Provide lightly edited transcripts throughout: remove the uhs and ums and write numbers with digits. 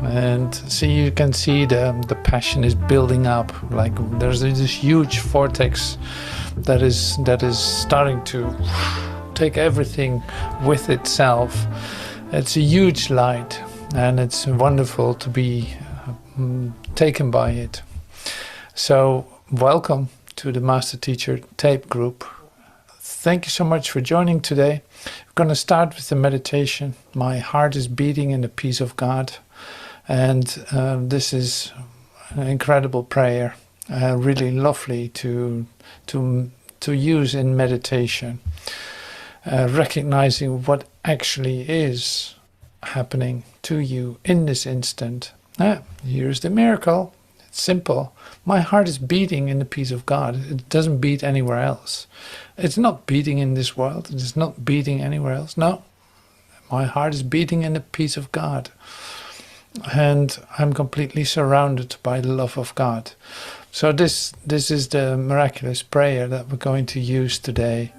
and you can see the passion is building up. Like there's this huge vortex that is starting to take everything with itself. It's a huge light, and it's wonderful to be taken by it. So welcome to the Master Teacher Tape Group. Thank you so much for joining today. We're going to start with the meditation. My heart is beating in the peace of God, and this is an incredible prayer, really lovely to use in meditation, recognizing what actually is happening to you in this instant. Here's the miracle. It's simple. My heart is beating in the peace of God. It doesn't beat anywhere else. It's not beating in this world. It's not beating anywhere else. No. My heart is beating in the peace of God. And I'm completely surrounded by the love of God. So this is the miraculous prayer that we're going to use today.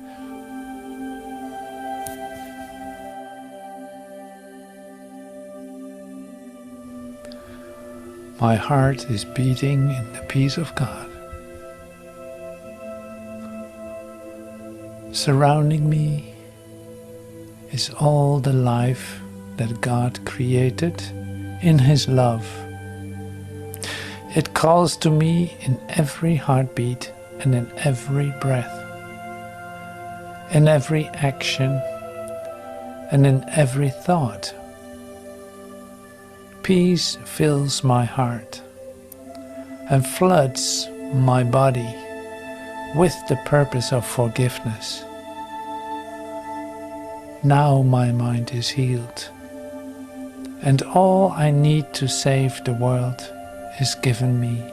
My heart is beating in the peace of God. Surrounding me is all the life that God created in His love. It calls to me in every heartbeat and in every breath, in every action and in every thought. Peace fills my heart and floods my body with the purpose of forgiveness. Now my mind is healed, and all I need to save the world is given me.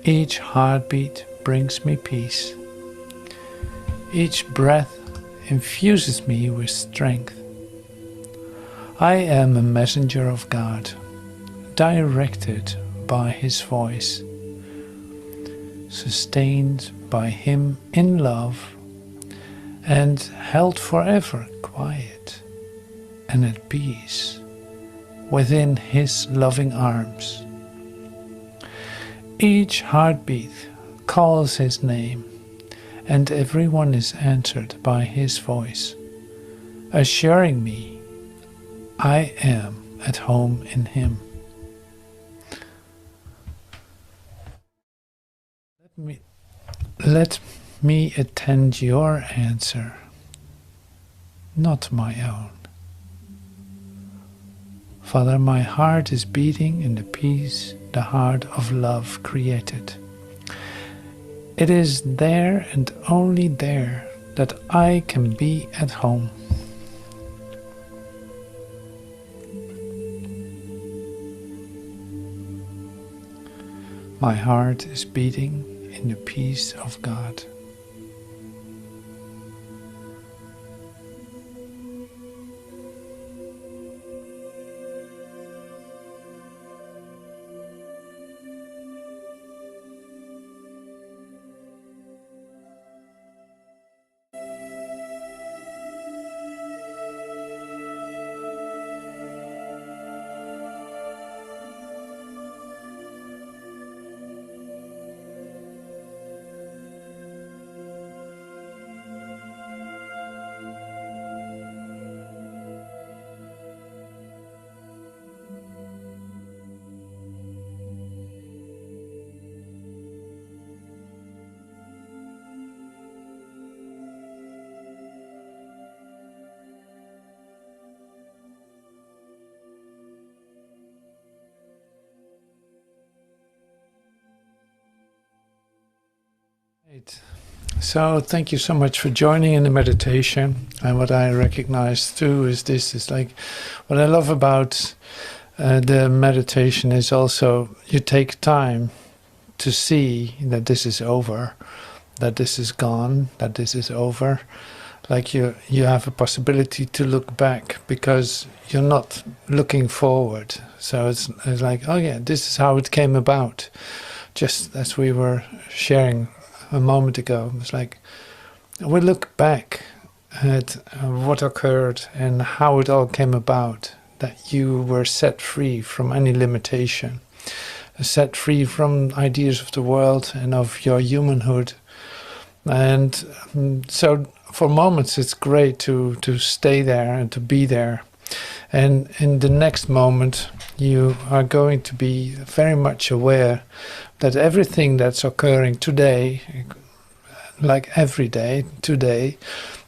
Each heartbeat brings me peace. Each breath infuses me with strength. I am a messenger of God, directed by His voice, sustained by Him in love, and held forever quiet and at peace within His loving arms. Each heartbeat calls His name, and everyone is answered by His voice, assuring me I am at home in Him. Let me attend your answer, not my own. Father, my heart is beating in the peace the heart of love created. It is there and only there that I can be at home. My heart is beating in the peace of God. Right. So thank you so much for joining in the meditation. And what I recognize too is this is like what I love about the meditation is also you take time to see that this is over, that this is gone, that this is over. Like you have a possibility to look back because you're not looking forward. So it's like, oh yeah, this is how it came about. Just as we were sharing a moment ago, it's like we look back at what occurred and how it all came about. that you were set free from any limitation, set free from ideas of the world and of your humanhood. And so for moments it's great to stay there and to be there. And in the next moment you are going to be very much aware that everything that's occurring today, like every day today,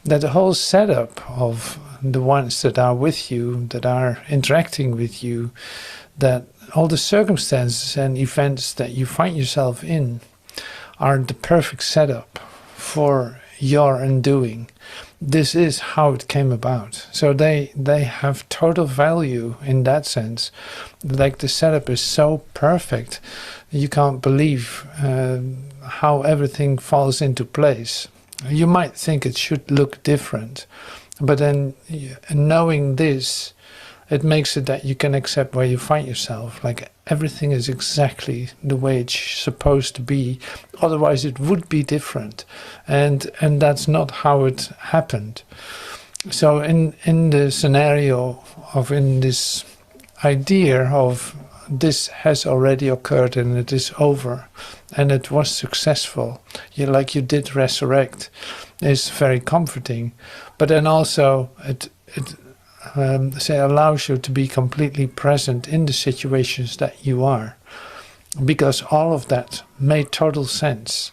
that the whole setup of the ones that are with you, that are interacting with you, that all the circumstances and events that you find yourself in are the perfect setup for your undoing. This is how it came about. So they have total value in that sense. Like the setup is so perfect, you can't believe how everything falls into place. You might think it should look different, but then knowing this, it makes it that you can accept where you find yourself. Like everything is exactly the way it's supposed to be. Otherwise it would be different. And that's not how it happened. So in the scenario of, in this idea of this has already occurred and it is over and it was successful, you did resurrect, is very comforting. But then also it allows you to be completely present in the situations that you are, because all of that made total sense,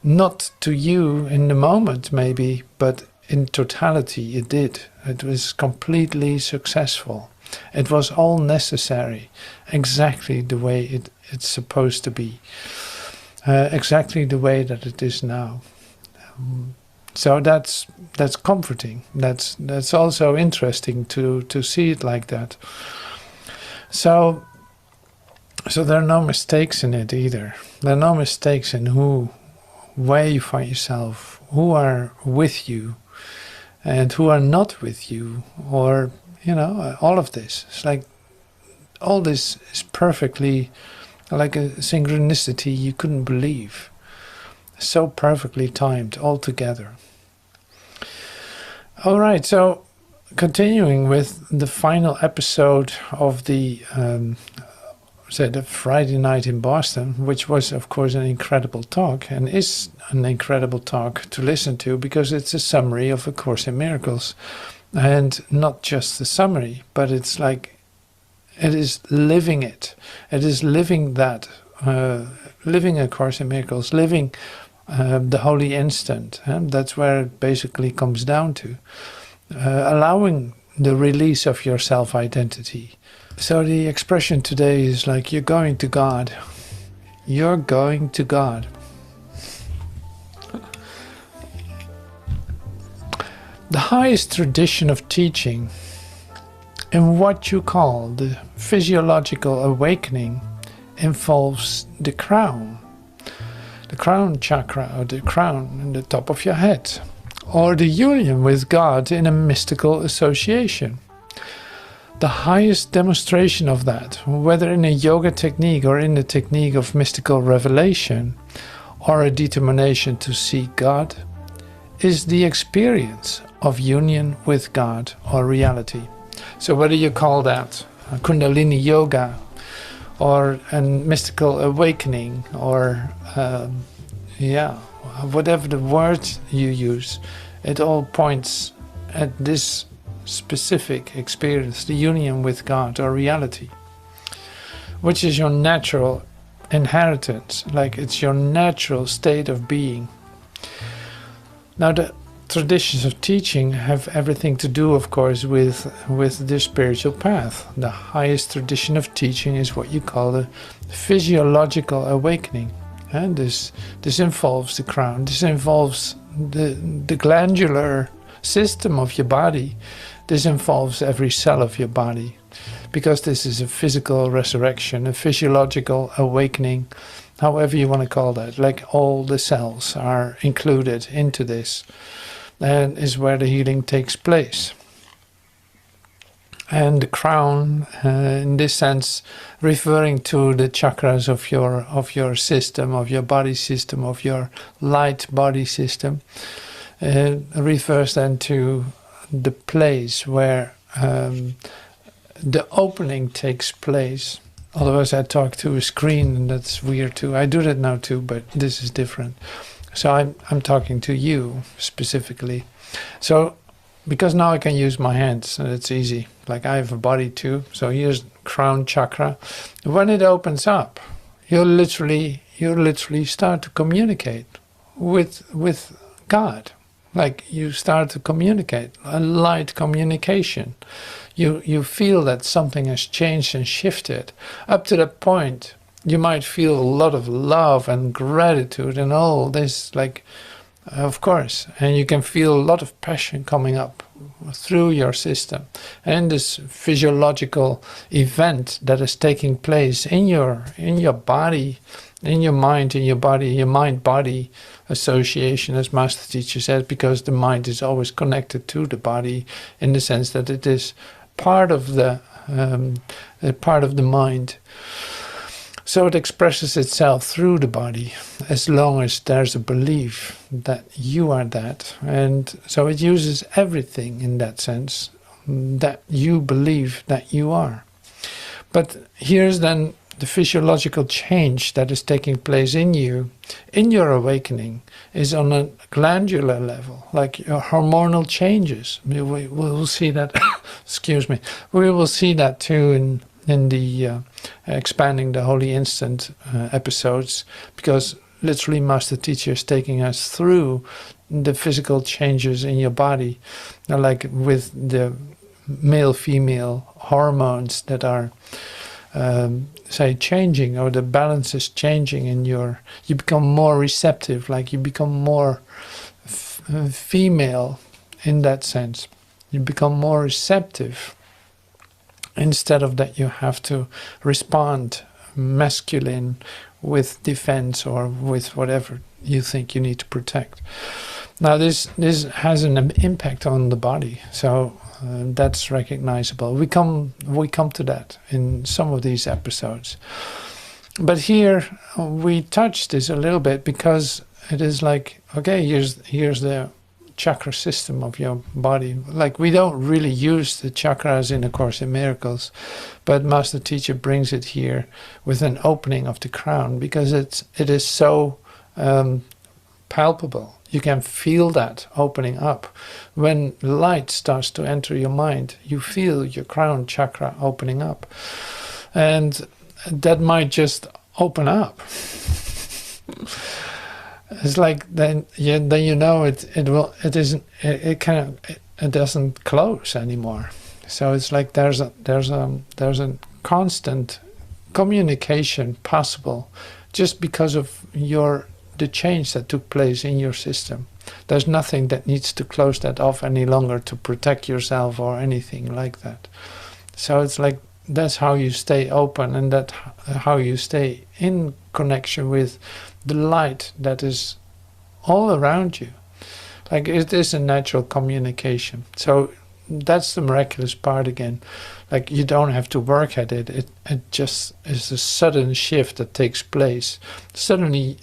not to you in the moment maybe, but in totality it did. It was completely successful. It was all necessary, exactly the way it's supposed to be, exactly the way that it is now. So that's comforting. That's also interesting to see it like that. So there are no mistakes in it either. There are no mistakes in where you find yourself, who are with you, and who are not with you, or all of this. It's like all this is perfectly like a synchronicity you couldn't believe. So perfectly timed all together. All right, so continuing with the final episode of the Friday night in Boston, which was of course an incredible talk and is an incredible talk to listen to, because it's a summary of A Course in Miracles. And not just the summary, but it's like it is living it. It is living that, living A Course in Miracles, living the holy instant. And that's where it basically comes down to. Allowing the release of your self-identity. So the expression today is like, you're going to God. You're going to God. The highest tradition of teaching in what you call the physiological awakening involves the crown chakra, or the crown in the top of your head, or the union with God in a mystical association. The highest demonstration of that, whether in a yoga technique or in the technique of mystical revelation, or a determination to seek God, is the experience of union with God or reality. So whether you call that Kundalini yoga or a mystical awakening, or whatever the word you use, it all points at this specific experience, the union with God or reality, which is your natural inheritance, like it's your natural state of being. Now the traditions of teaching have everything to do, of course, with the spiritual path. The highest tradition of teaching is what you call the physiological awakening. And this involves the crown. This involves the glandular system of your body. This involves every cell of your body, because this is a physical resurrection, a physiological awakening, however you want to call that. Like all the cells are included into this, and is where the healing takes place. And the crown, in this sense, referring to the chakras of your system, of your body system, of your light body system, refers then to the place where the opening takes place. Otherwise I talk to a screen, and that's weird too. I do that now too, but this is different. So I'm talking to you specifically. So because now I can use my hands, and it's easy. Like I have a body too. So here's crown chakra. When it opens up, you literally start to communicate with God. Like you start to communicate, a light communication. You feel that something has changed and shifted. Up to that point, you might feel a lot of love and gratitude and all this, like, of course. And you can feel a lot of passion coming up through your system. And this physiological event that is taking place in your body, in your mind, in your body, your mind-body association, as Master Teacher says, because the mind is always connected to the body in the sense that it is part of the mind. So it expresses itself through the body, as long as there's a belief that you are that. And so it uses everything in that sense, that you believe that you are. But here's then the physiological change that is taking place in you, in your awakening, is on a glandular level, like your hormonal changes. We will see that, excuse me, we will see that too in the Expanding the Holy Instant episodes, because literally Master Teacher is taking us through the physical changes in your body, like with the male-female hormones that are say changing, or the balance is changing in you become more receptive, like you become more female in that sense. You become more receptive, instead of that you have to respond masculine with defense or with whatever you think you need to protect. Now this has an impact on the body, so that's recognizable. We come to that in some of these episodes, but here we touched this a little bit, because it is like, okay, here's the chakra system of your body. Like, we don't really use the chakras in A Course in Miracles, but Master Teacher brings it here with an opening of the crown, because it is so palpable. You can feel that opening up. When light starts to enter your mind, you feel your crown chakra opening up. And that might just open up. It's like then you know it doesn't close anymore. So it's like there's a constant communication possible, just because of the change that took place in your system. There's nothing that needs to close that off any longer to protect yourself or anything like that. So it's like that's how you stay open, and that's how you stay in connection with the light that is all around you. Like, it is a natural communication. So that's the miraculous part again. Like, you don't have to work at it. It just is a sudden shift that takes place. Suddenly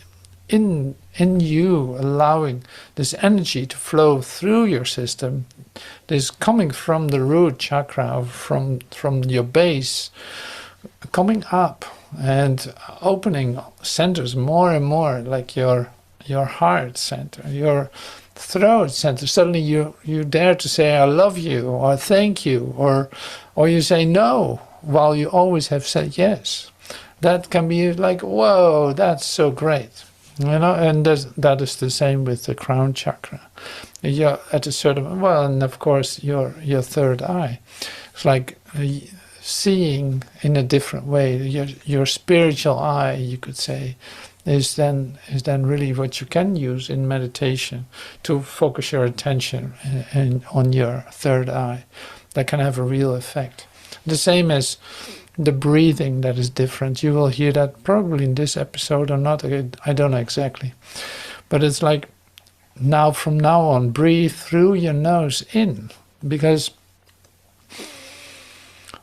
in you, allowing this energy to flow through your system, this coming from the root chakra, from your base, coming up and opening centers more and more, like your heart center, your throat center. Suddenly you dare to say I love you, or thank you, or you say no, while you always have said yes. That can be like, whoa, that's so great. And that is the same with the crown chakra. You're at a certain, and of course your third eye. It's like seeing in a different way. Your spiritual eye, you could say, is then really what you can use in meditation to focus your attention on your third eye. That can have a real effect. The same as the breathing that is different. You will hear that probably in this episode or not. I don't know exactly. But it's like, from now on, breathe through your nose in. Because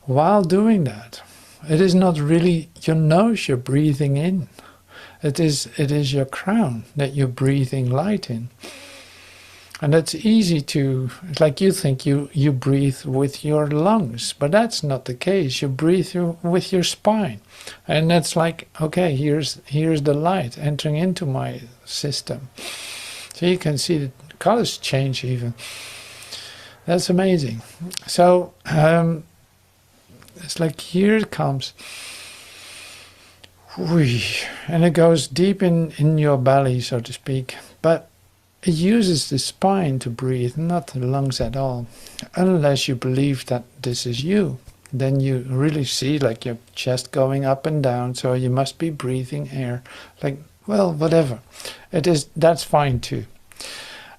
while doing that, it is not really your nose you're breathing in. It is your crown that you're breathing light in. And it's easy to, like you think you breathe with your lungs, but that's not the case. You breathe with your spine. And that's like, okay, here's the light entering into my system. So you can see the colors change even. That's amazing. So it's like here it comes. And it goes deep in your belly, so to speak. But it uses the spine to breathe, not the lungs at all. Unless you believe that this is you. Then you really see like your chest going up and down, so you must be breathing air. Like, well, whatever. It is, that's fine too.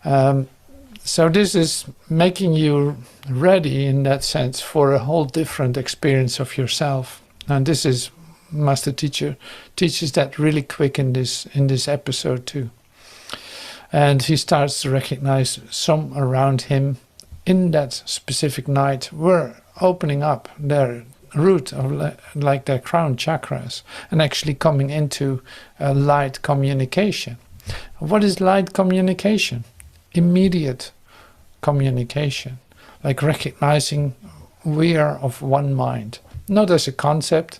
So this is making you ready in that sense for a whole different experience of yourself. And this is Master Teacher teaches that really quick in this episode too. And he starts to recognize some around him in that specific night were opening up their root of like their crown chakras and actually coming into a light communication. What is light communication? Immediate communication, like recognizing we are of one mind, not as a concept,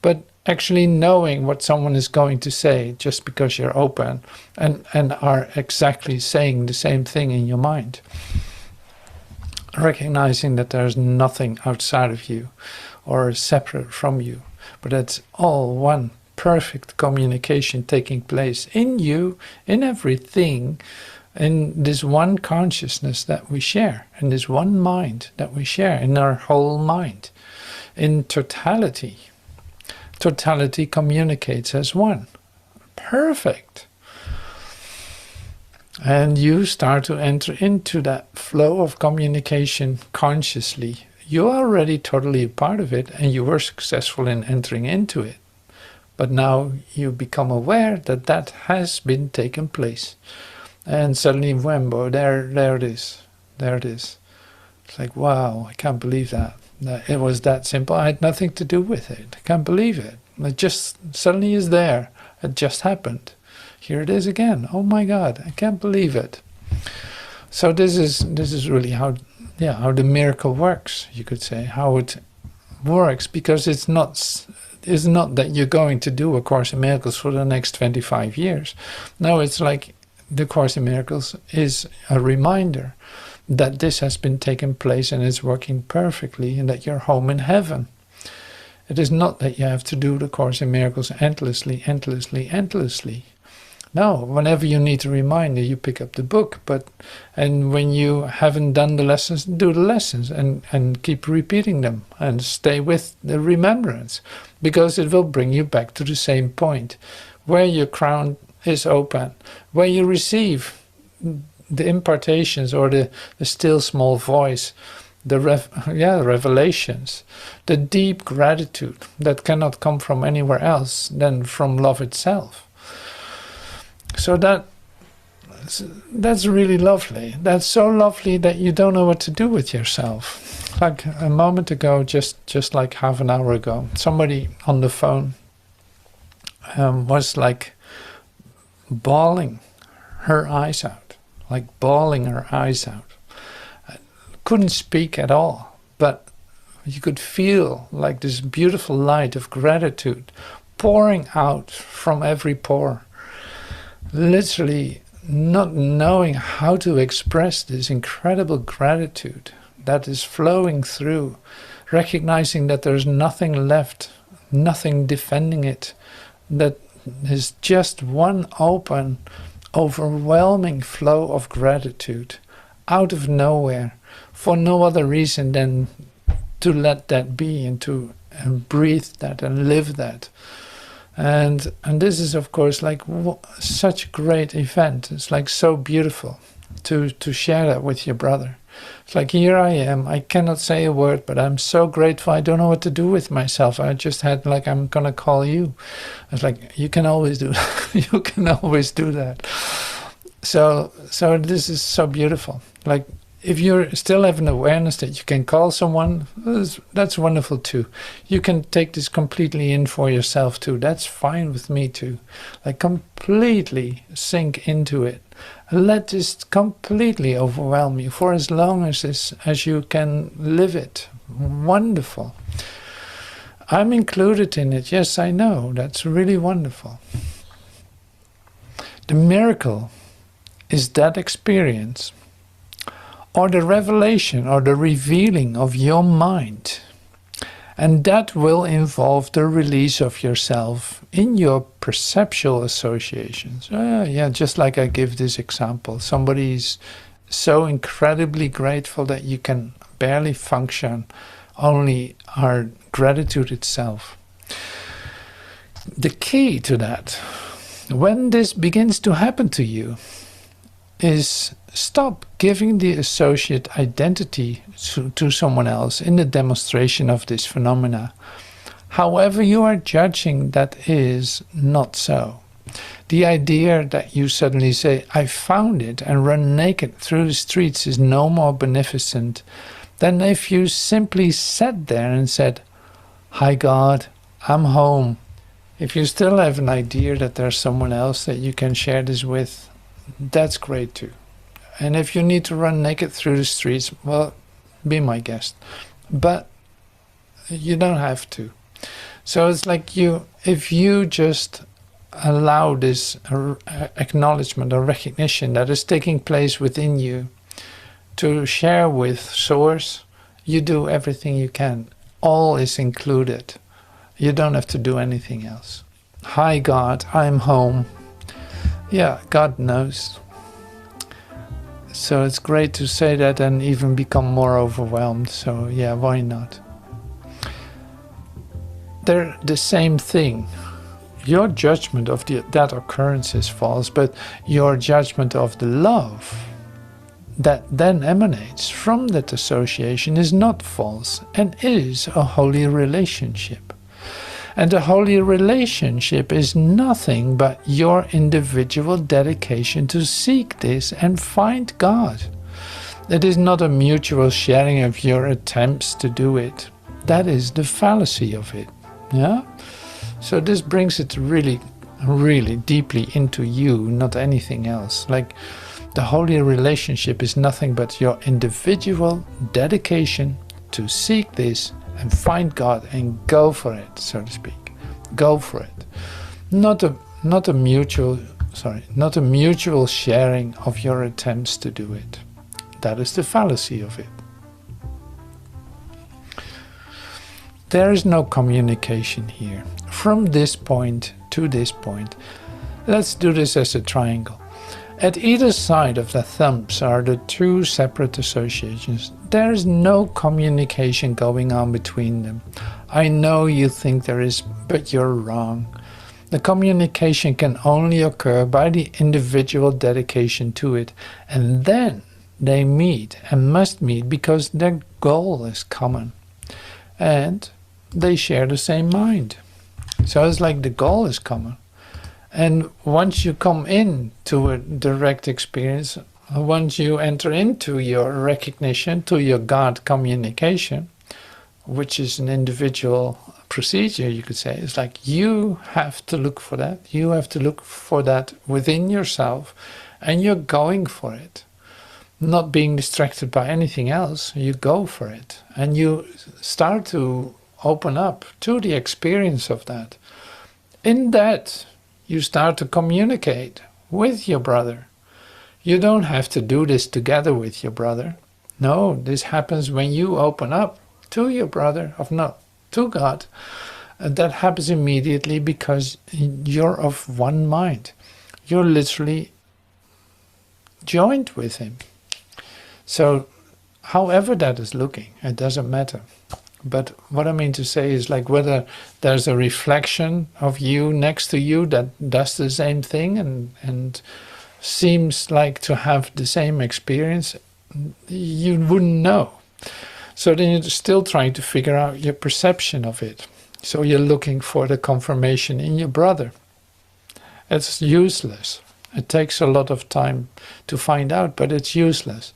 but actually knowing what someone is going to say just because you're open and are exactly saying the same thing in your mind. Recognizing that there's nothing outside of you or separate from you, but it's all one perfect communication taking place in you, in everything, in this one consciousness that we share, in this one mind that we share, in our whole mind, in totality. Totality communicates as one. Perfect. And you start to enter into that flow of communication consciously. You're already totally a part of it and you were successful in entering into it. But now you become aware that that has been taken place. And suddenly, whambo, there it is. There it is. It's like, wow, I can't believe that. It was that simple. I had nothing to do with it. I can't believe it. It just suddenly is there. It just happened. Here it is again. Oh my God, I can't believe it. So this is really how the miracle works, you could say, how it works, because it's not that you're going to do A Course in Miracles for the next 25 years. No, it's like the Course in Miracles is a reminder that this has been taking place and is working perfectly and that you're home in heaven. It is not that you have to do the Course in Miracles endlessly, endlessly, endlessly. No, whenever you need a reminder, you pick up the book. And when you haven't done the lessons, do the lessons and keep repeating them and stay with the remembrance, because it will bring you back to the same point where your crown is open, where you receive the impartations or the still small voice, the revelations, the deep gratitude that cannot come from anywhere else than from love itself. So that's really lovely. That's so lovely that you don't know what to do with yourself. Like a moment ago, just like half an hour ago, somebody on the phone was like bawling her eyes out, like bawling her eyes out. Couldn't speak at all, but you could feel like this beautiful light of gratitude pouring out from every pore. Literally not knowing how to express this incredible gratitude that is flowing through, recognizing that there's nothing left, nothing defending it, that is just one open, overwhelming flow of gratitude out of nowhere, for no other reason than to let that be and to breathe that and live that. And this is, of course, like such a great event. It's like so beautiful to share that with your brother. It's like, here I am, I cannot say a word, but I'm so grateful, I don't know what to do with myself. I just had like, I'm gonna call you. It's like, you can always do that. You can always do that. So this is so beautiful. Like, if you still have an awareness that you can call someone, that's wonderful too. You can take this completely in for yourself too. That's fine with me too. Like, completely sink into it Let this completely overwhelm you for as long as you can live it. Wonderful. I'm included in it. Yes, I know. That's really wonderful. The miracle is that experience, or the revelation or the revealing of your mind. And that will involve the release of yourself in your perceptual associations. Yeah, just like I give this example. Somebody is so incredibly grateful that you can barely function, only our gratitude itself. The key to that, when this begins to happen to you, is stop giving the associate identity to someone else in the demonstration of this phenomena. However you are judging, that is not so. The idea that you suddenly say, I found it, and run naked through the streets is no more beneficent than if you simply sat there and said, Hi God, I'm home. If you still have an idea that there's someone else that you can share this with, that's great too. And if you need to run naked through the streets, well, be my guest. But you don't have to. So it's like if you just allow this acknowledgement or recognition that is taking place within you to share with Source, you do everything you can. All is included. You don't have to do anything else. Hi God, I'm home. Yeah, God knows. So it's great to say that and even become more overwhelmed. So yeah, why not? They're the same thing. Your judgment of that occurrence is false, but your judgment of the love that then emanates from that association is not false and is a holy relationship. And a holy relationship is nothing but your individual dedication to seek this and find God. It is not a mutual sharing of your attempts to do it. That is the fallacy of it. Yeah? So this brings it really, really deeply into you, not anything else. Like the holy relationship is nothing but your individual dedication to seek this and find God and go for it, so to speak. Go for it. Not a mutual sharing of your attempts to do it. That is the fallacy of it. There is no communication here. From this point to this point, let's do this as a triangle. At either side of the thumbs are the two separate associations. There is no communication going on between them. I know you think there is, but you're wrong. The communication can only occur by the individual dedication to it, and then they meet and must meet because their goal is common and they share the same mind. So it's like the goal is common. And once you come into a direct experience, once you enter into your recognition, to your God communication, which is an individual procedure, you could say, it's like you have to look for that. You have to look for that within yourself, and you're going for it. Not being distracted by anything else, you go for it. And you start to open up to the experience of that. In that, you start to communicate with your brother. You don't have to do this together with your brother. No, this happens when you open up to your brother, to God. That happens immediately because you're of one mind. You're literally joined with him. So, however that is looking, it doesn't matter. But what I mean to say is like whether there's a reflection of you next to you that does the same thing and seems like to have the same experience, you wouldn't know. So then you're still trying to figure out your perception of it. So you're looking for the confirmation in your brother. It's useless. It takes a lot of time to find out, but it's useless.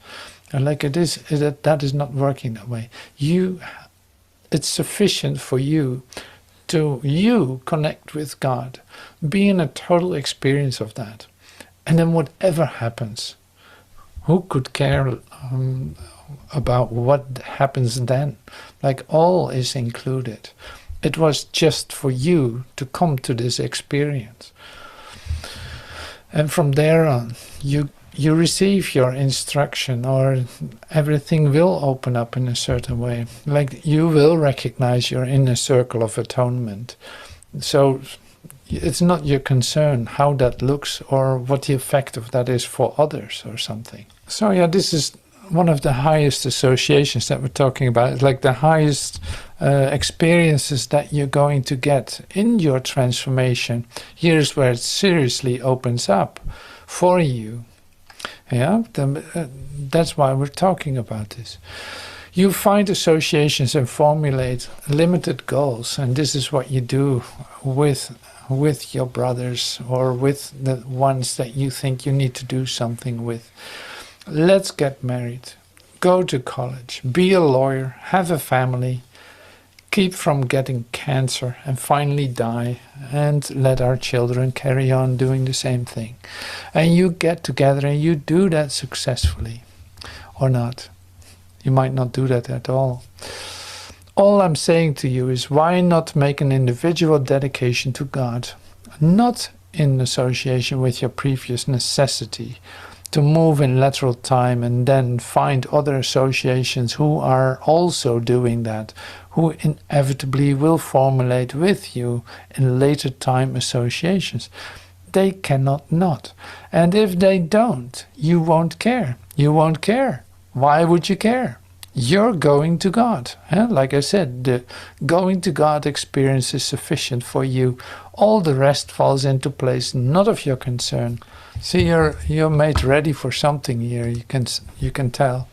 And like it is that is not working that way. It's sufficient for you to connect with God, be in a total experience of that, And then whatever happens, who could care about what happens then? Like, all is included. It was just for you to come to this experience. And from there on, you receive your instruction, or everything will open up in a certain way. Like, you will recognize your inner circle of atonement. So it's not your concern how that looks or what the effect of that is for others or something. So yeah, this is one of the highest associations that we're talking about. It's like the highest experiences that you're going to get in your transformation. Here's where it seriously opens up for you. Yeah, that's why we're talking about this. You find associations and formulate limited goals, and this is what you do with your brothers or with the ones that you think you need to do something with. Let's get married, go to college, be a lawyer, have a family, keep from getting cancer, and finally die, and let our children carry on doing the same thing. And you get together and you do that successfully, or not. You might not do that at all. All I'm saying to you is, why not make an individual dedication to God, not in association with your previous necessity to move in lateral time and then find other associations who are also doing that, who inevitably will formulate with you in later time associations. They cannot not. And if they don't, you won't care. You won't care. Why would you care? You're going to God. Like I said, the going to God experience is sufficient for you. All the rest falls into place, not of your concern. See, you're made ready for something here. You can tell.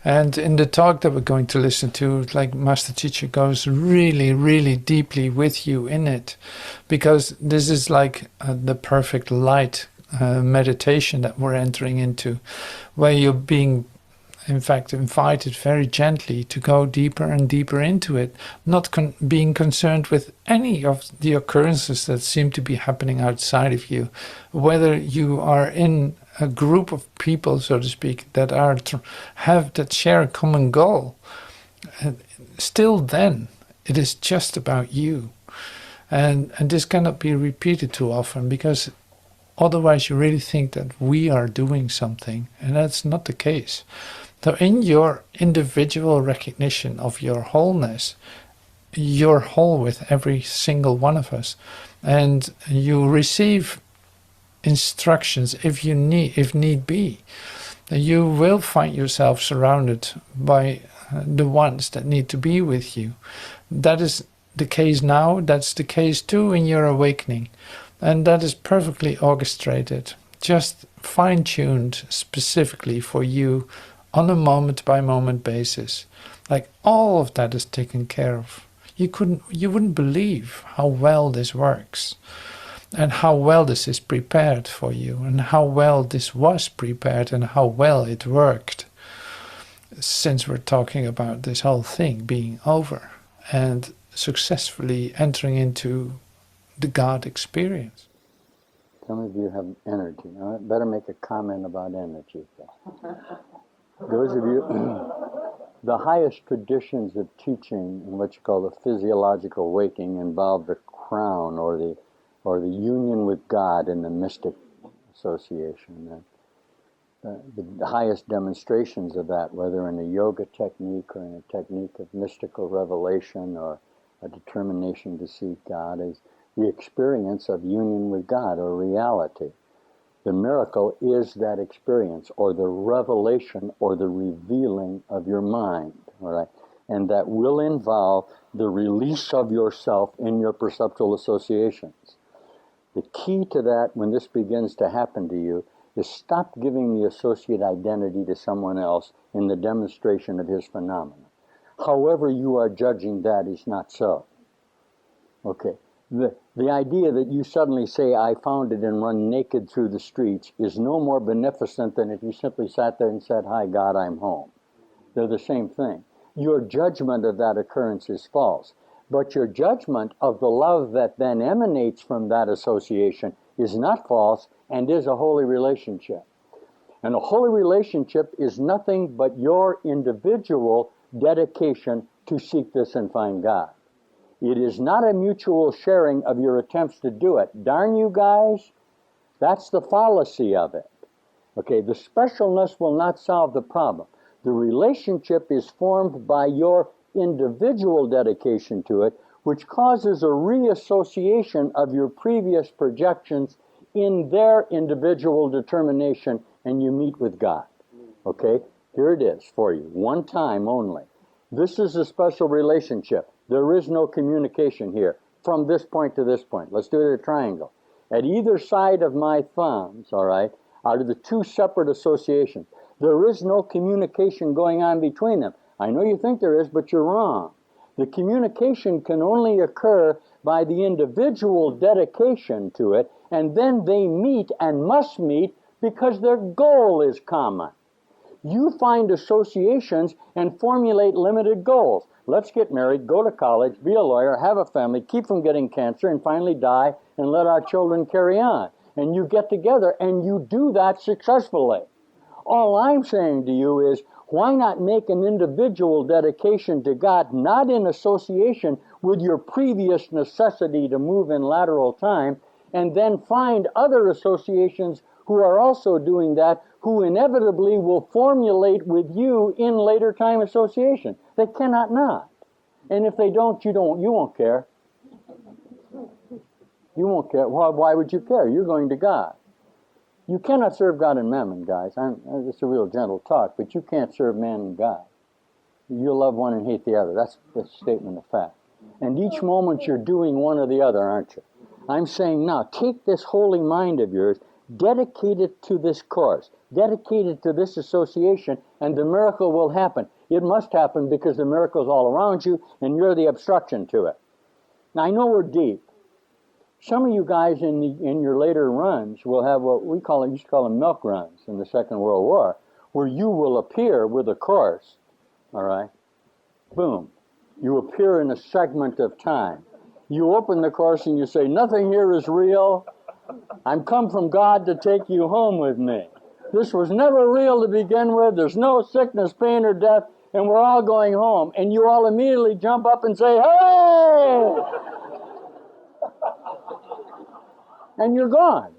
And in the talk that we're going to listen to, like, Master Teacher goes really, really deeply with you in it, because this is like the perfect light meditation that we're entering into, where you're being, in fact, invited very gently to go deeper and deeper into it, not being concerned with any of the occurrences that seem to be happening outside of you, whether you are in a group of people, so to speak, that that share a common goal. Still then, it is just about you. And this cannot be repeated too often, because otherwise you really think that we are doing something, and that's not the case. So in your individual recognition of your wholeness, you're whole with every single one of us, and you receive instructions if need be. You will find yourself surrounded by the ones that need to be with you. That is the case now. That's the case too in your awakening, and that is perfectly orchestrated, just fine-tuned specifically for you on a moment-by-moment basis. Like, all of that is taken care of. You wouldn't believe how well this works, and how well this is prepared for you, and how well this was prepared, and how well it worked, since we're talking about this whole thing being over and successfully entering into the God experience. Some of you have energy. I better make a comment about energy. Those of you, the highest traditions of teaching in what you call the physiological waking involve the crown or the union with God in the mystic association. The highest demonstrations of that, whether in a yoga technique or in a technique of mystical revelation or a determination to seek God, is the experience of union with God or reality. The miracle is that experience, or the revelation, or the revealing of your mind, all right? And that will involve the release of yourself in your perceptual associations. The key to that, when this begins to happen to you, is stop giving the associate identity to someone else in the demonstration of his phenomena. However you are judging that is not so. Okay. The idea that you suddenly say, I found it, and run naked through the streets is no more beneficent than if you simply sat there and said, hi, God, I'm home. They're the same thing. Your judgment of that occurrence is false. But your judgment of the love that then emanates from that association is not false, and is a holy relationship. And a holy relationship is nothing but your individual dedication to seek this and find God. It is not a mutual sharing of your attempts to do it. Darn you guys, that's the fallacy of it. Okay, the specialness will not solve the problem. The relationship is formed by your individual dedication to it, which causes a reassociation of your previous projections in their individual determination, and you meet with God. Okay, here it is for you, one time only. This is a special relationship. There is no communication here from this point to this point. Let's do it at a triangle. At either side of my thumbs, all right, out of the two separate associations, there is no communication going on between them. I know you think there is, but you're wrong. The communication can only occur by the individual dedication to it, and then they meet and must meet because their goal is common. You find associations and formulate limited goals. Let's get married, go to college, be a lawyer, have a family, keep from getting cancer, and finally die, and let our children carry on. And you get together, and you do that successfully. All I'm saying to you is, why not make an individual dedication to God, not in association with your previous necessity to move in lateral time, and then find other associations who are also doing that, who inevitably will formulate with you in later time association. They cannot not. And if they don't, you won't care. You won't care. Why would you care? You're going to God. You cannot serve God and mammon, guys. It's a real gentle talk, but you can't serve man and God. You'll love one and hate the other. That's a statement of fact. And each moment you're doing one or the other, aren't you? I'm saying now, take this holy mind of yours, dedicate it to this course, dedicate it to this association, and the miracle will happen. It must happen because the miracle's all around you, and you're the obstruction to it. Now, I know we're deep. Some of you guys in your later runs will have what we used to call them milk runs in the Second World War, where you will appear with a course, all right? Boom. You appear in a segment of time. You open the course and you say, nothing here is real. I'm come from God to take you home with me. This was never real to begin with. There's no sickness, pain, or death, and we're all going home. And you all immediately jump up and say, hey! And you're gone.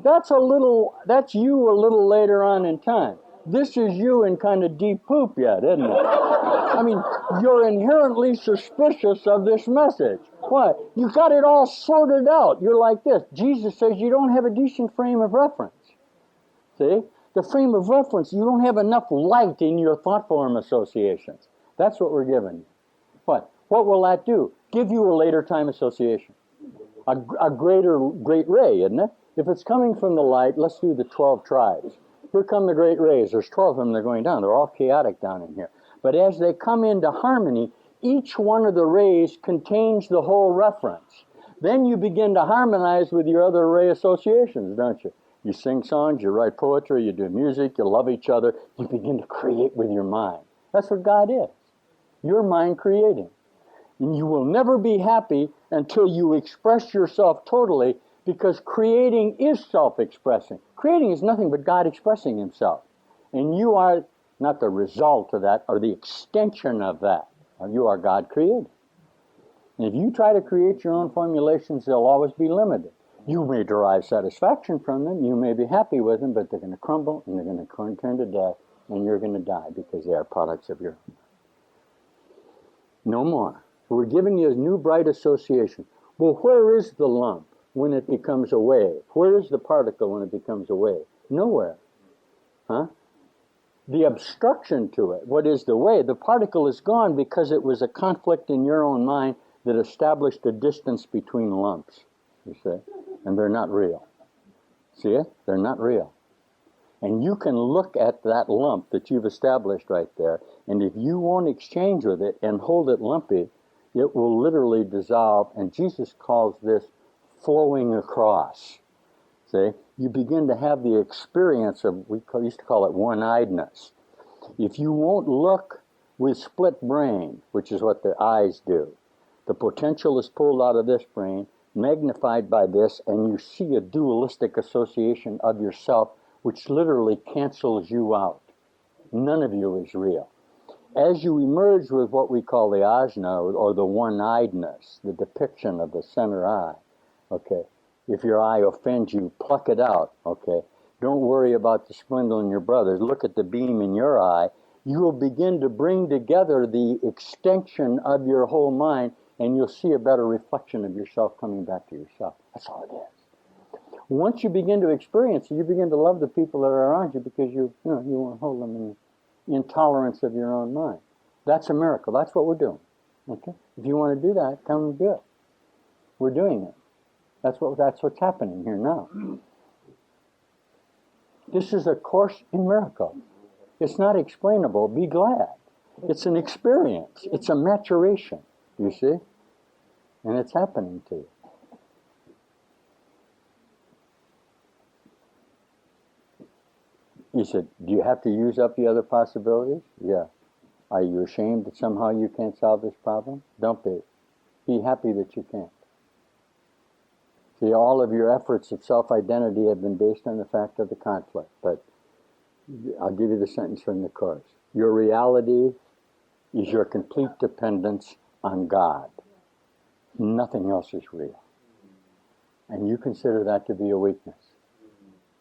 That's you a little later on in time. This is you in kind of deep poop yet, isn't it? I mean, you're inherently suspicious of this message. What? You got it all sorted out. You're like this. Jesus says you don't have a decent frame of reference. See? The frame of reference, you don't have enough light in your thought form associations. That's what we're given you. What? What will that do? Give you a later time association. A great ray, isn't it? If it's coming from the light, let's do the 12 tribes. Here come the great rays. There's 12 of them. They're going down. They're all chaotic down in here. But as they come into harmony, each one of the rays contains the whole reference. Then you begin to harmonize with your other ray associations, don't you? You sing songs, you write poetry, you do music, you love each other. You begin to create with your mind. That's what God is. Your mind creating. And you will never be happy until you express yourself totally, because creating is self-expressing. Creating is nothing but God expressing himself. And you are not the result of that or the extension of that. You are God created. And if you try to create your own formulations, they'll always be limited. You may derive satisfaction from them, you may be happy with them, but they're going to crumble and they're going to turn to death, and you're going to die because they are products of your... No more. We're giving you a new bright association. Well, where is the lump when it becomes a wave? Where is the particle when it becomes a wave? Nowhere. Huh? The obstruction to it, what is the wave? The particle is gone because it was a conflict in your own mind that established a distance between lumps, you see? And they're not real. See it? They're not real. And you can look at that lump that you've established right there, and if you won't exchange with it and hold it lumpy, it will literally dissolve, and Jesus calls this flowing across. See? You begin to have the experience of, used to call it one-eyedness. If you won't look with split brain, which is what the eyes do, the potential is pulled out of this brain, magnified by this, and you see a dualistic association of yourself which literally cancels you out. None of you is real. As you emerge with what we call the ajna, or the one-eyedness, the depiction of the center eye, okay, if your eye offends you, pluck it out, okay? Don't worry about the spindle in your brother's. Look at the beam in your eye. You will begin to bring together the extension of your whole mind, and you'll see a better reflection of yourself coming back to yourself. That's all it is. Once you begin to experience it, you begin to love the people that are around you because you won't hold them in the intolerance of your own mind. That's a miracle. That's what we're doing. Okay? If you want to do that, come and do it. We're doing it. That's what's happening here now. This is a course in miracle. It's not explainable. Be glad. It's an experience. It's a maturation. You see? And it's happening to you. You said, do you have to use up the other possibilities? Yeah. Are you ashamed that somehow you can't solve this problem? Don't be. Be happy that you can't. See, all of your efforts of self-identity have been based on the fact of the conflict. But I'll give you the sentence from the Course. Your reality is your complete dependence on God. Nothing else is real. And you consider that to be a weakness.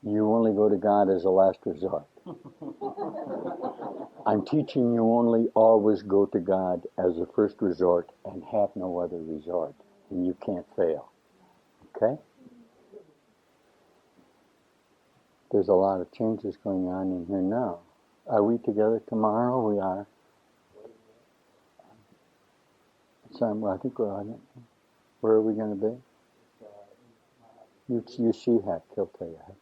You only go to God as a last resort. I'm teaching you only always go to God as a first resort and have no other resort. And you can't fail. Okay? There's a lot of changes going on in here now. Are we together tomorrow? We are. So I think we're on it. Where are we going to be? You see Heck. He'll tell you Heck.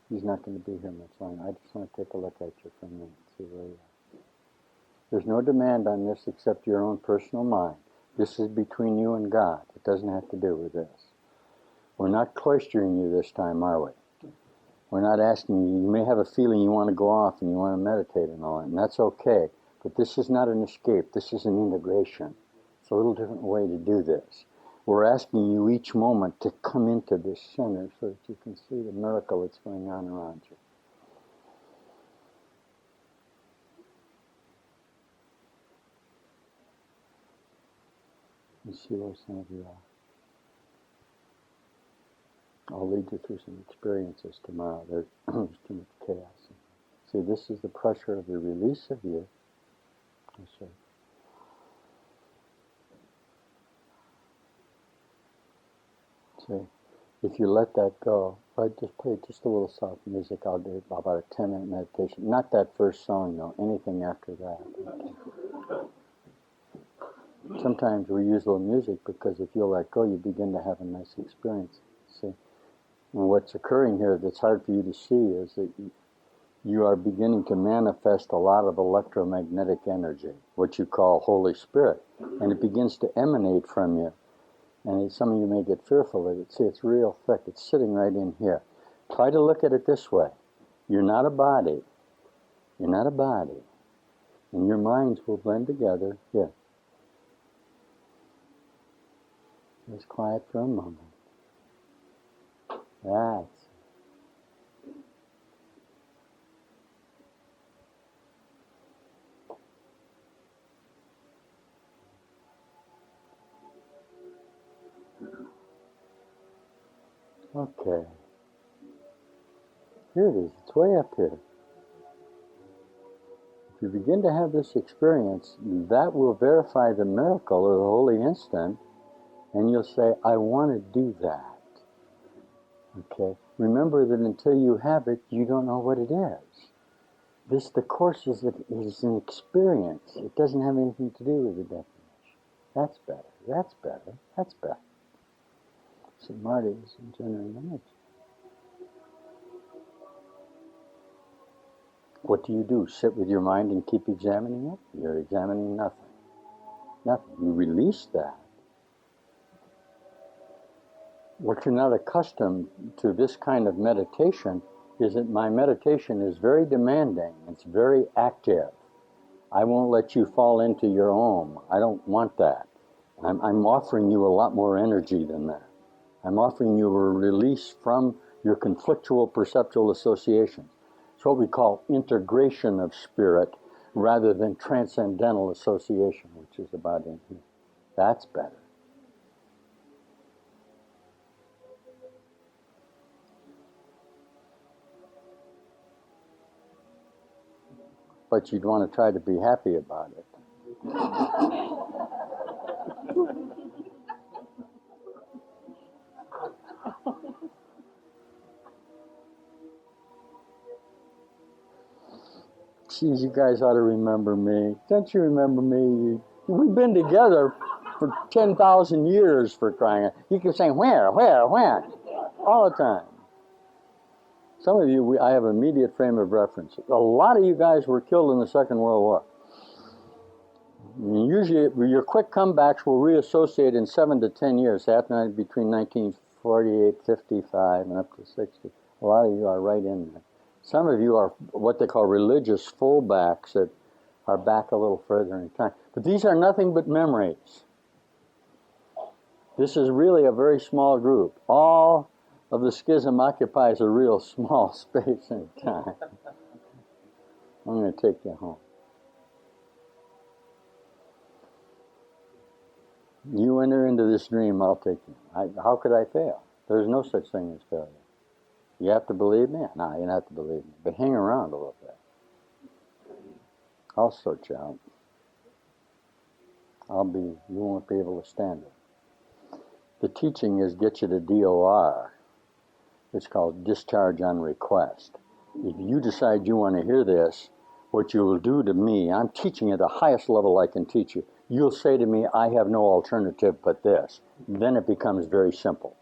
He's not going to be here much longer. I just want to take a look at you for a minute and see where you are. There's no demand on this except your own personal mind. This is between you and God. It doesn't have to do with this. We're not cloistering you this time, are we? We're not asking you. You may have a feeling you want to go off and you want to meditate and all that, and that's okay. But this is not an escape. This is an integration. It's a little different way to do this. We're asking you each moment to come into this center so that you can see the miracle that's going on around you. You see where some of you are. I'll lead you through some experiences tomorrow. There's too much chaos. See, this is the pressure of the release of you. See. See, if you let that go, I just play just a little soft music. I'll do about a 10-minute meditation. Not that first song, though. Anything after that. Okay. Sometimes we use a little music because if you let go, you begin to have a nice experience. See. And what's occurring here that's hard for you to see is that you are beginning to manifest a lot of electromagnetic energy, what you call Holy Spirit, and it begins to emanate from you. And some of you may get fearful of it. See, it's real thick. It's sitting right in here. Try to look at it this way. You're not a body. You're not a body. And your minds will blend together. Here. Just quiet for a moment. That's okay. Here it is. It's way up here. If you begin to have this experience, that will verify the miracle or the holy instant, and you'll say, I want to do that. Okay? Remember that until you have it, you don't know what it is. The Course is an experience. It doesn't have anything to do with the definition. That's better. That's better. That's better. So Marty is generating energy. What do you do? Sit with your mind and keep examining it? You're examining nothing. Nothing. You release that. What you're not accustomed to this kind of meditation is that my meditation is very demanding. It's very active. I won't let you fall into your own. I don't want that. I'm offering you a lot more energy than that. I'm offering you a release from your conflictual perceptual associations. It's what we call integration of spirit rather than transcendental association, which is about in here. That's better. But you'd want to try to be happy about it. Geez, you guys ought to remember me. Don't you remember me? We've been together for 10,000 years, for crying out. You keep saying, where, all the time. Some of you, I have an immediate frame of reference. A lot of you guys were killed in the Second World War. And usually, your quick comebacks will reassociate in 7 to 10 years, happening between 1948, 55, and up to 60. A lot of you are right in there. Some of you are what they call religious fullbacks that are back a little further in time. But these are nothing but memories. This is really a very small group. All of the schism occupies a real small space in time. I'm going to take you home. You enter into this dream, I'll take you. How could I fail? There's no such thing as failure. You have to believe me? No, you don't have to believe me. But hang around a little bit. I'll sort you out. You won't be able to stand it. The teaching is get you to DOR. It's called discharge on request. If you decide you want to hear this, what you will do to me, I'm teaching at the highest level I can teach you. You'll say to me, I have no alternative but this. Then it becomes very simple.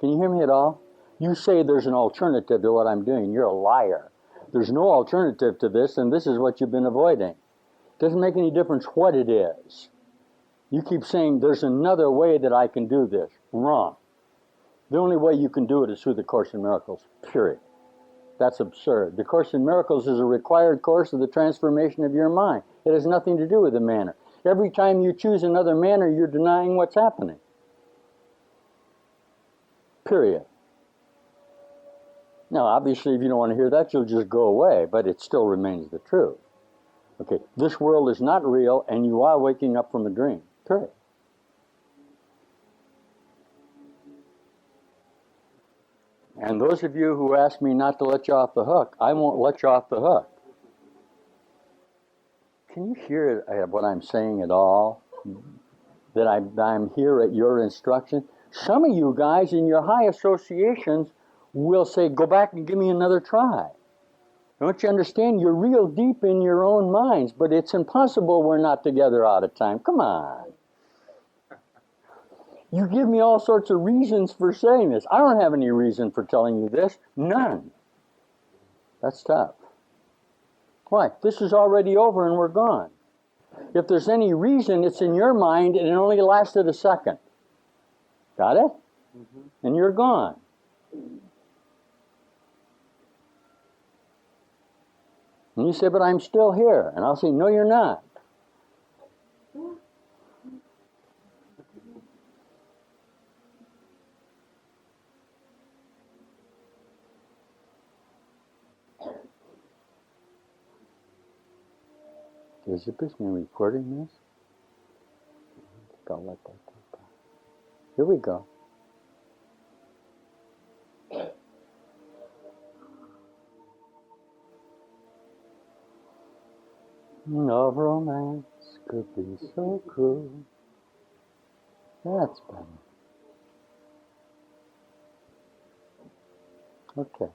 Can you hear me at all? You say there's an alternative to what I'm doing. You're a liar. There's no alternative to this, and this is what you've been avoiding. It doesn't make any difference what it is. You keep saying there's another way that I can do this. Wrong. The only way you can do it is through the Course in Miracles, period. That's absurd. The Course in Miracles is a required course of the transformation of your mind. It has nothing to do with the manner. Every time you choose another manner, you're denying what's happening. Period. Now, obviously, if you don't want to hear that, you'll just go away, but it still remains the truth. Okay, this world is not real, and you are waking up from a dream. Period. And those of you who ask me not to let you off the hook, I won't let you off the hook. Can you hear what I'm saying at all? That I'm here at your instruction? Some of you guys in your high associations will say, go back and give me another try. Don't you understand? You're real deep in your own minds, but it's impossible we're not together all the time. Come on. You give me all sorts of reasons for saying this. I don't have any reason for telling you this. None. That's tough. Why? This is already over and we're gone. If there's any reason, it's in your mind and it only lasted a second. Got it? Mm-hmm. And you're gone. And you say, but I'm still here. And I'll say, no, you're not. Is it been recording this? I think I'll let that go. Here we go. Love romance could be so cruel. That's better. Okay.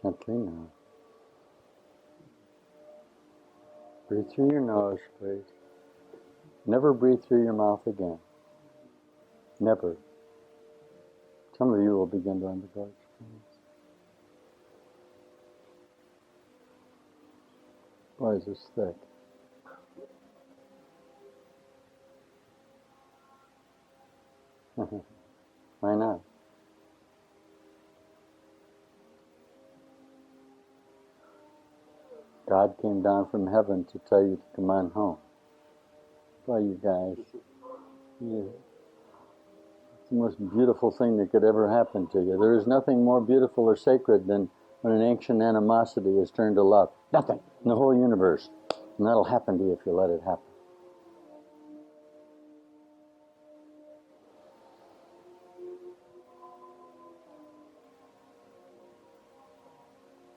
Gently now. Breathe through your nose, please. Never breathe through your mouth again. Never. Some of you will begin to undergo experience. Why is this thick? Why not? God came down from heaven to tell you to come on home. Why, you guys? Yeah. It's the most beautiful thing that could ever happen to you. There is nothing more beautiful or sacred than when an ancient animosity is turned to love. Nothing in the whole universe. And that'll happen to you if you let it happen.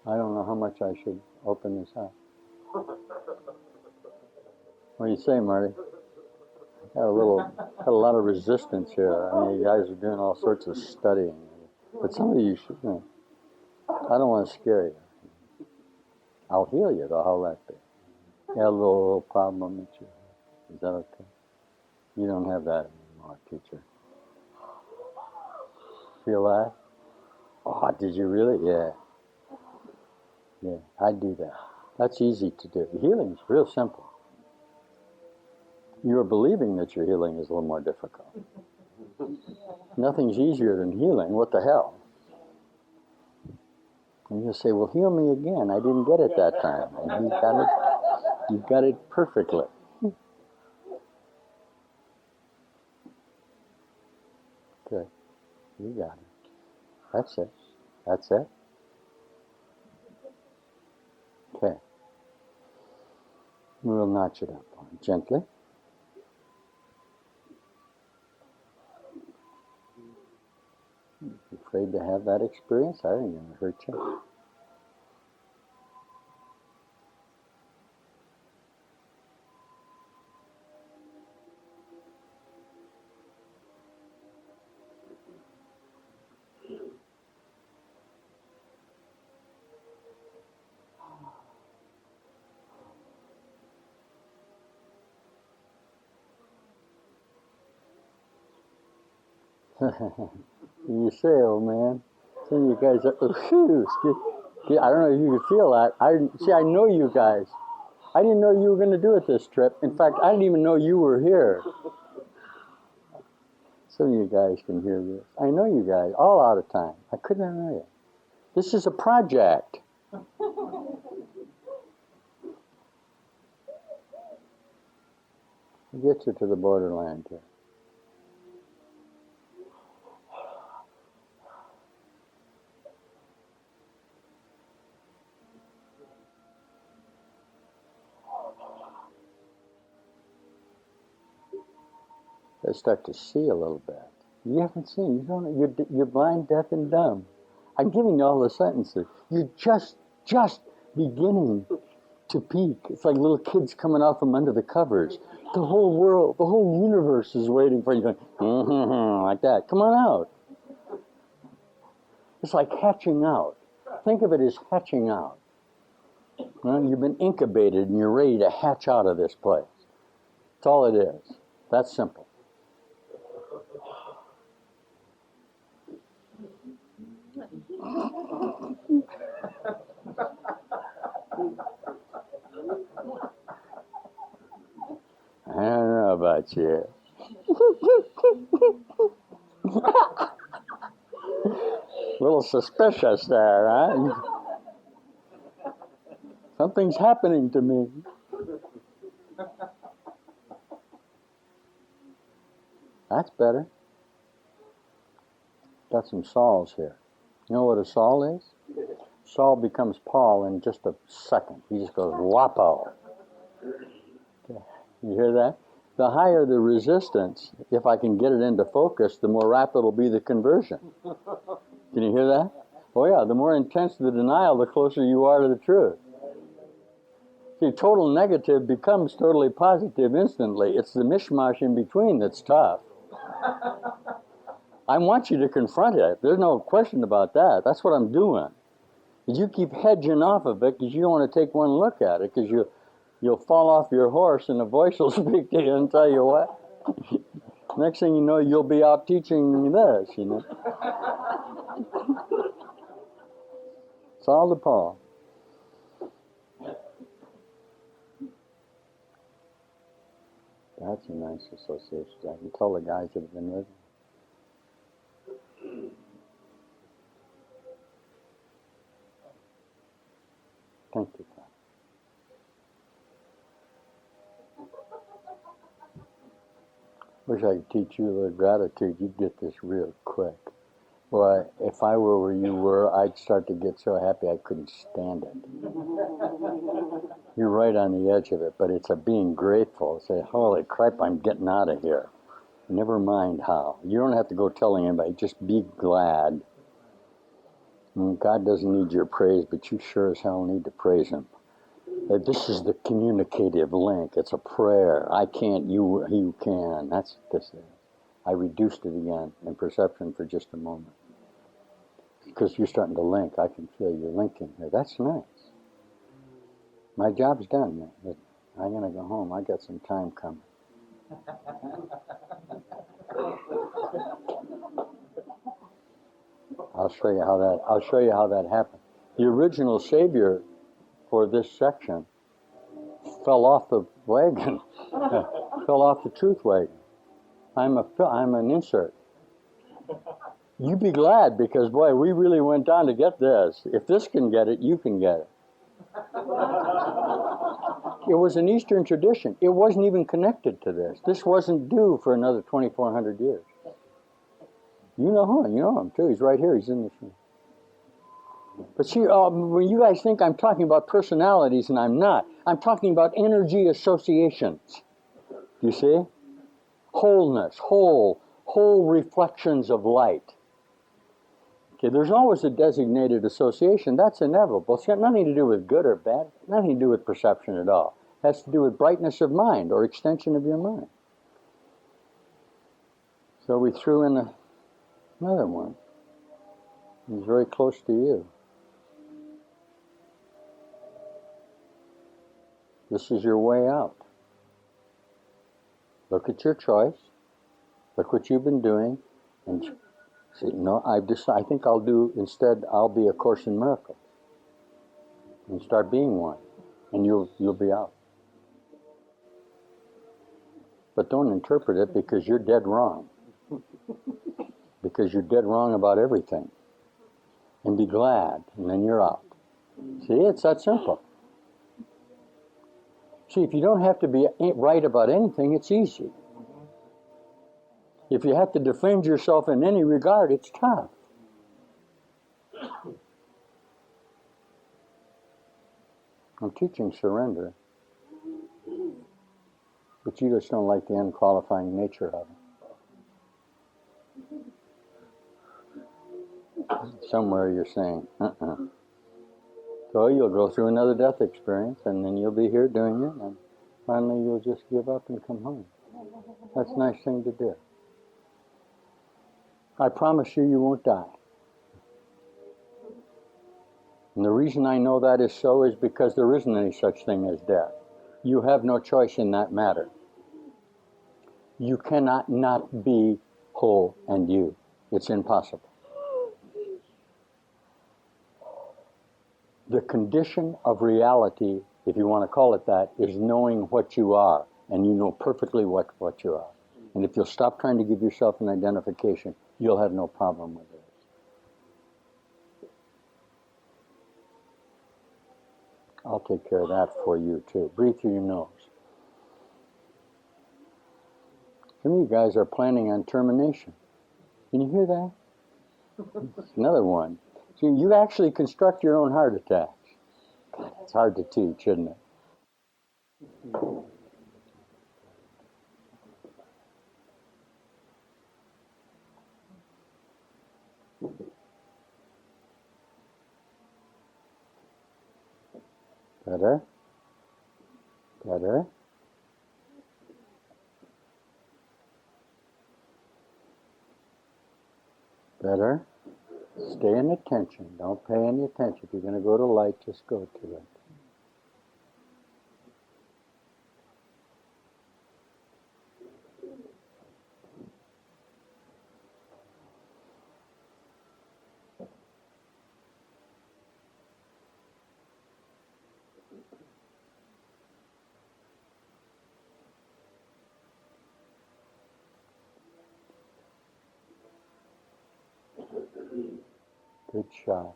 I don't know how much I should open this up. What do you say, Marty? Got a lot of resistance here. I mean, you guys are doing all sorts of studying. But some of you should, I don't want to scare you. I'll heal you, though. How'll that be? You had a little problem with you. Is that okay? You don't have that anymore, teacher. Feel that? Oh, did you really? Yeah. Yeah, I do that. That's easy to do. Healing is real simple. You're believing that your healing is a little more difficult. Nothing's easier than healing. What the hell? And you say, well, heal me again. I didn't get it that time. And you got it perfectly. Good. You got it. That's it. That's it. Okay. We'll notch it up gently. Afraid to have that experience? I ain't gonna hurt you. You say, old man. Some of you guys are, I don't know if you can feel that. I know you guys. I didn't know you were going to do it this trip. In fact, I didn't even know you were here. Some of you guys can hear this. I know you guys, all out of time. I couldn't know you. This is a project. Get you to the borderland here. They start to see a little bit. You haven't seen. You don't. You're blind, deaf, and dumb. I'm giving you all the sentences. You're just beginning to peek. It's like little kids coming out from under the covers. The whole world, the whole universe is waiting for you, going like that. Come on out. It's like hatching out. Think of it as hatching out. Well, you've been incubated and you're ready to hatch out of this place. That's all it is. That's simple. I don't know about you. A little suspicious there, huh? Something's happening to me. That's better. Got some Sauls here. You know what a Saul is? Saul becomes Paul in just a second. He just goes, whoppo. Okay. You hear that? The higher the resistance, if I can get it into focus, the more rapid will be the conversion. Can you hear that? Oh yeah, the more intense the denial, the closer you are to the truth. See, total negative becomes totally positive instantly. It's the mishmash in between that's tough. I want you to confront it. There's no question about that. That's what I'm doing. You keep hedging off of it because you don't want to take one look at it because You'll fall off your horse and a voice will speak to you and tell you what. Next thing you know, you'll be out teaching this, you know. It's all the Paul. That's a nice association. I can tell the guys that have been with me. Thank you, Tom. Wish I could teach you a little gratitude. You'd get this real quick. Boy, if I were where you were, I'd start to get so happy I couldn't stand it. You're right on the edge of it, but it's a being grateful. Say, holy crap, I'm getting out of here. Never mind how. You don't have to go telling anybody. Just be glad. And God doesn't need your praise, but you sure as hell need to praise Him. This is the communicative link. It's a prayer. I can't, you can. That's what this is. I reduced it again in perception for just a moment. Because you're starting to link. I can feel you linking here. That's nice. My job's done, man. I'm going to go home. I got some time coming. I'll show you how that happened. The original Savior for this section fell off the wagon. Fell off the truth wagon. I'm an insert. You be glad, because boy, we really went down to get this. If this can get it, you can get it. It was an Eastern tradition. It wasn't even connected to this. This wasn't due for another 2,400 years. You know him too. He's right here. He's in this room. But see, when you guys think I'm talking about personalities, and I'm not. I'm talking about energy associations. Do you see? Wholeness, whole reflections of light. Okay, there's always a designated association. That's inevitable. It's got nothing to do with good or bad. Nothing to do with perception at all. It has to do with brightness of mind or extension of your mind. So we threw in another one. He's very close to you. This is your way out. Look at your choice. Look what you've been doing, and say, no, I think I'll be a Course in Miracles, and start being one, and you'll be out. But don't interpret it, because you're dead wrong. Because you're dead wrong about everything. And be glad, and then you're out. See, it's that simple. See, if you don't have to be right about anything, it's easy. If you have to defend yourself in any regard, it's tough. I'm teaching surrender, but you just don't like the unqualifying nature of it. Somewhere you're saying, So you'll go through another death experience, and then you'll be here doing it, and finally you'll just give up and come home. That's a nice thing to do. I promise you, you won't die. And the reason I know that is so is because there isn't any such thing as death. You have no choice in that matter. You cannot not be whole and you. It's impossible. The condition of reality, if you want to call it that, is knowing what you are. And you know perfectly what you are. And if you'll stop trying to give yourself an identification, you'll have no problem with it. I'll take care of that for you too. Breathe through your nose. Some of you guys are planning on termination. Can you hear that? It's another one. See, you actually construct your own heart attacks. God, it's hard to teach, isn't it? Better? Better? Better? Stay in attention. Don't pay any attention. If you're going to go to light, just go to it. Good shot.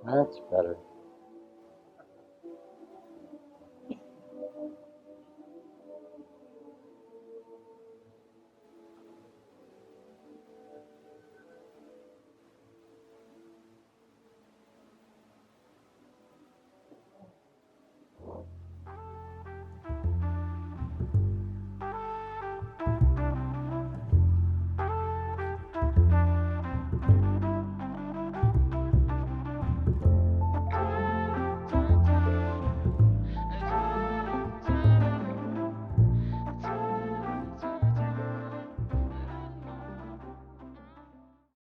That's better.